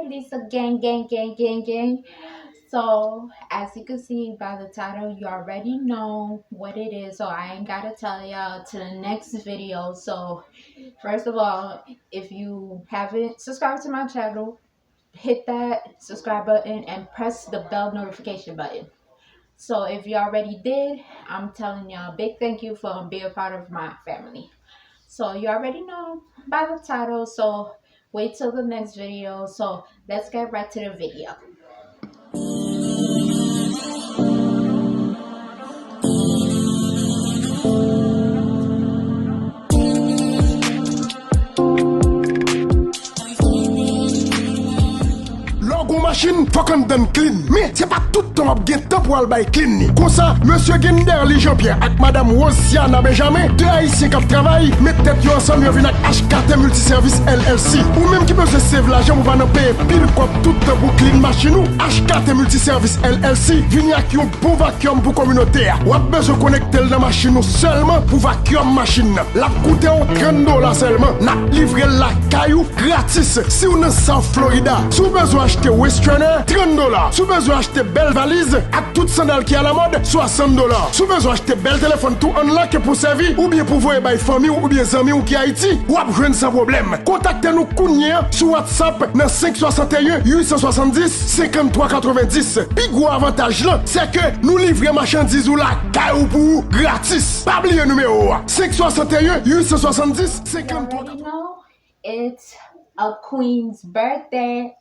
Lisa gang. So as you can see by the title, you already know what it is. So I ain't gotta tell y'all to the next video. So first of all, if you haven't subscribed to my channel, hit that subscribe button and press the bell notification button. So if you already did, I'm telling y'all a big thank you for being a part of my family. So you already know by the title, so wait till the next video. So let's get right to the video. Machine, faut qu'on donne clean. Mais c'est pas tout le temps bien temps pour aller clean ni. Comme ça, monsieur Gender, les Jean-Pierre, avec madame Rosiana Benjamin, deux haïtiens qui travaillent, mettent tête ensemble, ils viennent avec HKT Multiservice LLC. Ou même qui peut se save l'argent pour pas payer pile comme tout le temps pour clean machine ou HKT Multiservice LLC, viennent avec un bon vacuum pour communautaire. Ou a besoin de connecter la machine seulement pour vacuum machine. La coûte $30 seulement. N'a livré la caillou gratis. Si on est South Florida, si vous besoin acheter Westerner, $30. Si vous besoin acheter belle valise, à toute sandale qui est à la mode, $60. Si vous besoin acheter bel téléphone tout unlock pour servir, ou bien pour voir by famille ou bien amis ou qui Haïti, ou à joindre sans problème. Contactez-nous Kounia sur WhatsApp dans 561 870 53 90. Puis gros avantage là, c'est que nous livrons marchandises ou la caillou pour gratis. Pas oublier numéro 561 870 53 90. It's a queen's birthday.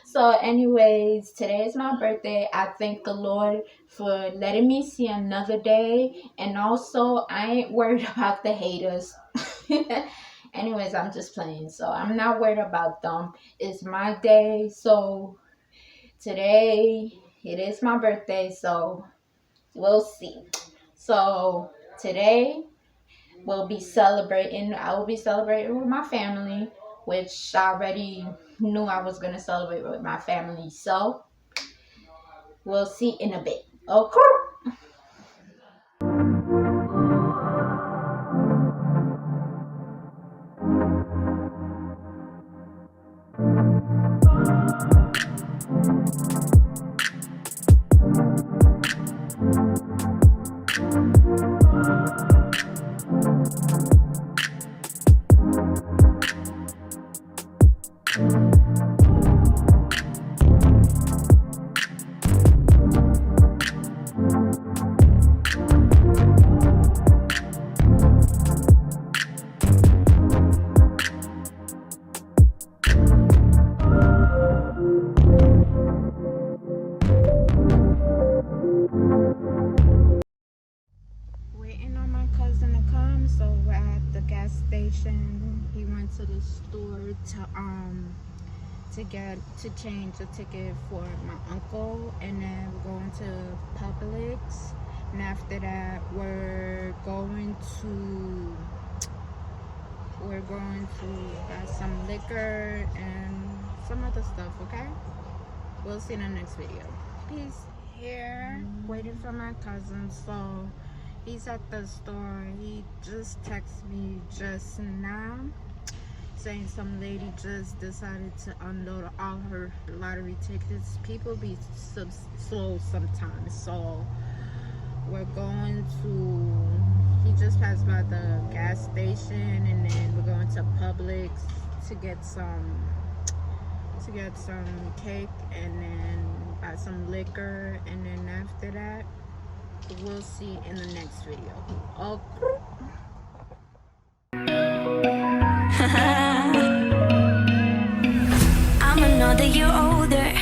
So anyways, today is my birthday. I thank the Lord for letting me see another day, and also I ain't worried about the haters. Anyways, I'm just playing, so I'm not worried about them. It's my day, so today it is my birthday, so we'll see. So today I will be celebrating with my family, which I already knew I was going to celebrate with my family. So we'll see in a bit. Okay. He went to the store to change a ticket for my uncle, and then we're going to Publix, and after that we're going to buy some liquor and some other stuff. Okay, we'll see in the next video. Peace. Here waiting for my cousin, so he's at the store. He just texted me just now saying some lady just decided to unload all her lottery tickets. People be so slow sometimes, so we're going to, he just passed by the gas station, and then we're going to Publix to get some cake, and then buy some liquor, and then after that we'll see in the next video. Okay. I'm another year older.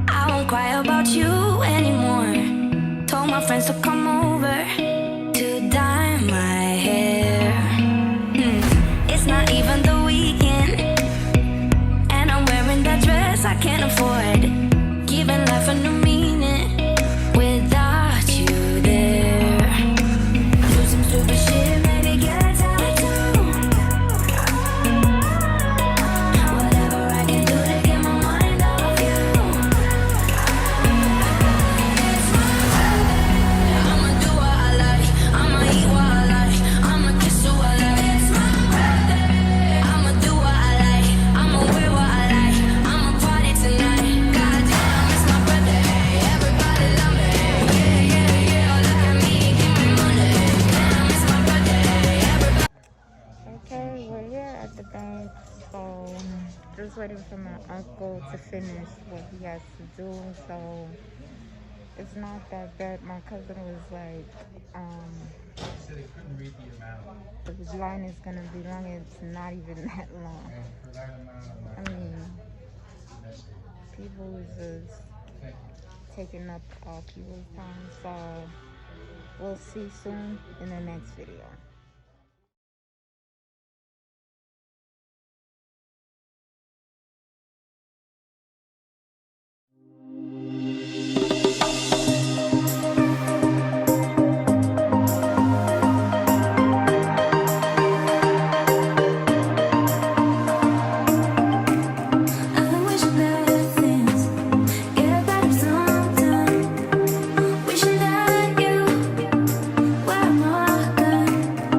I won't cry about you anymore. Told my friends to come over to dye my hair. It's not even the weekend, and I'm wearing that dress I can't afford. Giving life a new meaning without you there. Do some stupid shit, maybe get a tattoo. Whatever I can do to get my So just waiting for my uncle to finish what he has to do. So it's not that bad. My cousin was like, said they couldn't read the amount. the line is gonna be long. It's not even that long. And for that amount, I mean, people is just taking up all people's time. So we'll see soon in the next video. I wish better things get better sometime. Wishing that you were more good.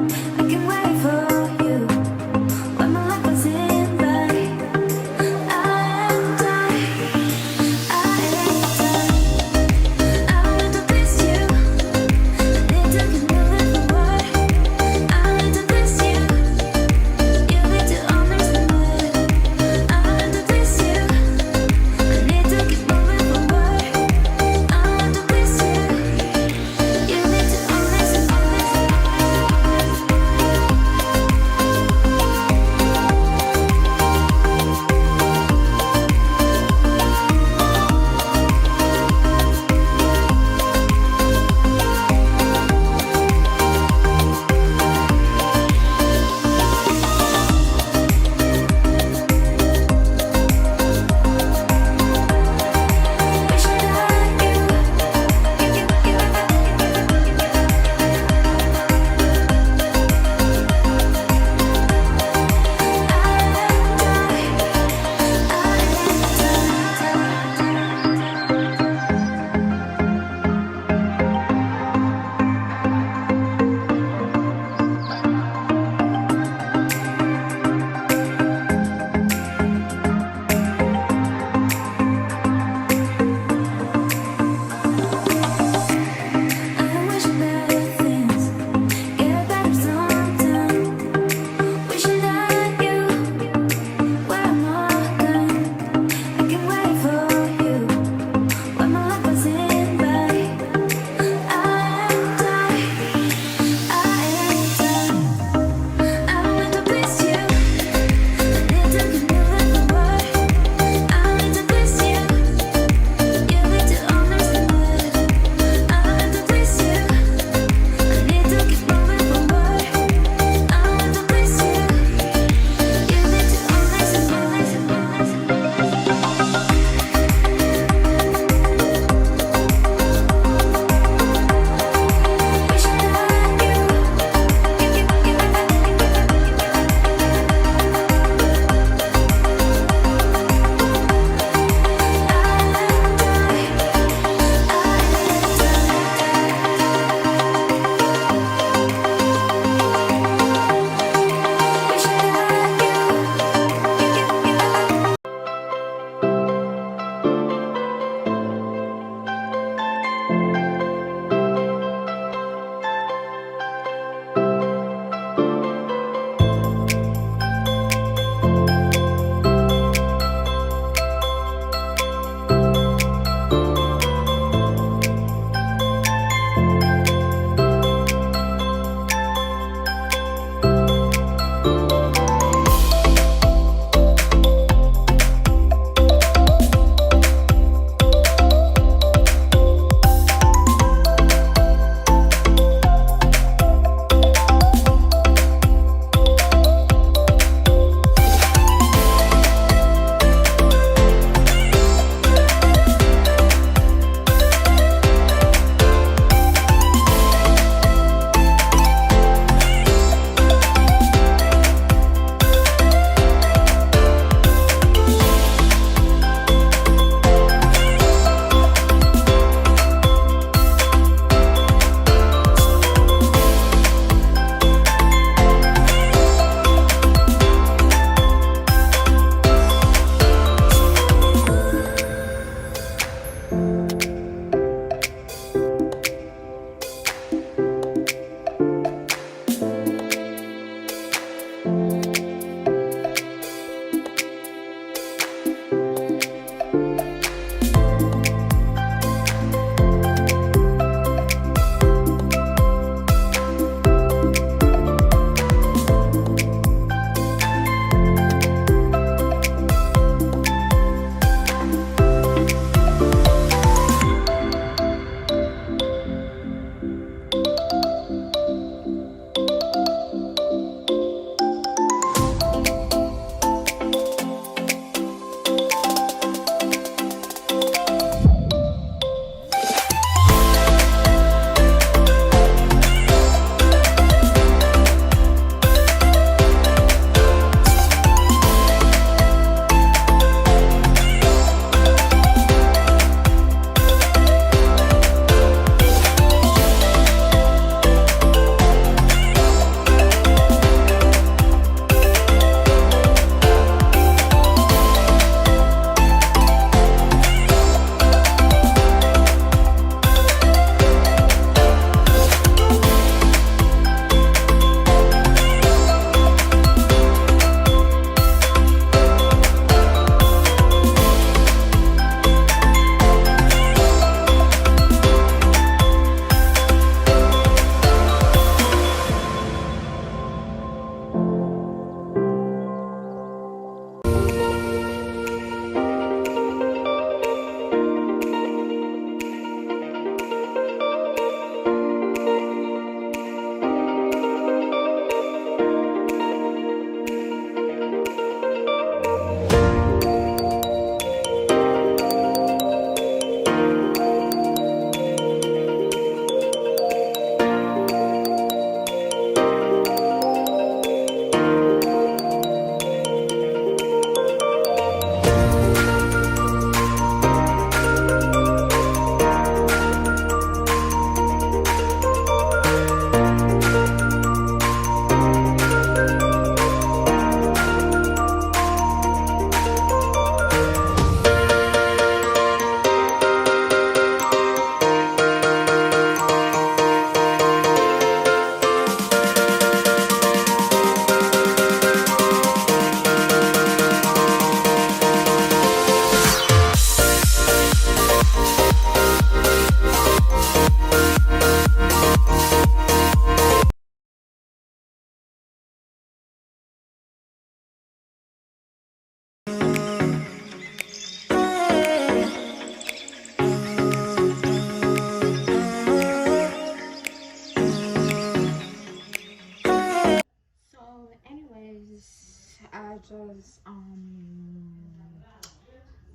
I just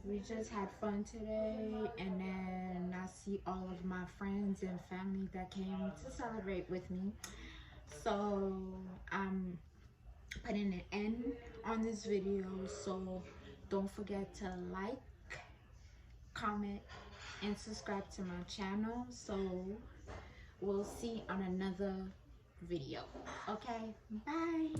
we just had fun today, and then I see all of my friends and family that came to celebrate with me. So I'm putting an end on this video, so don't forget to like, comment, and subscribe to my channel. So we'll see on another video. Okay, bye.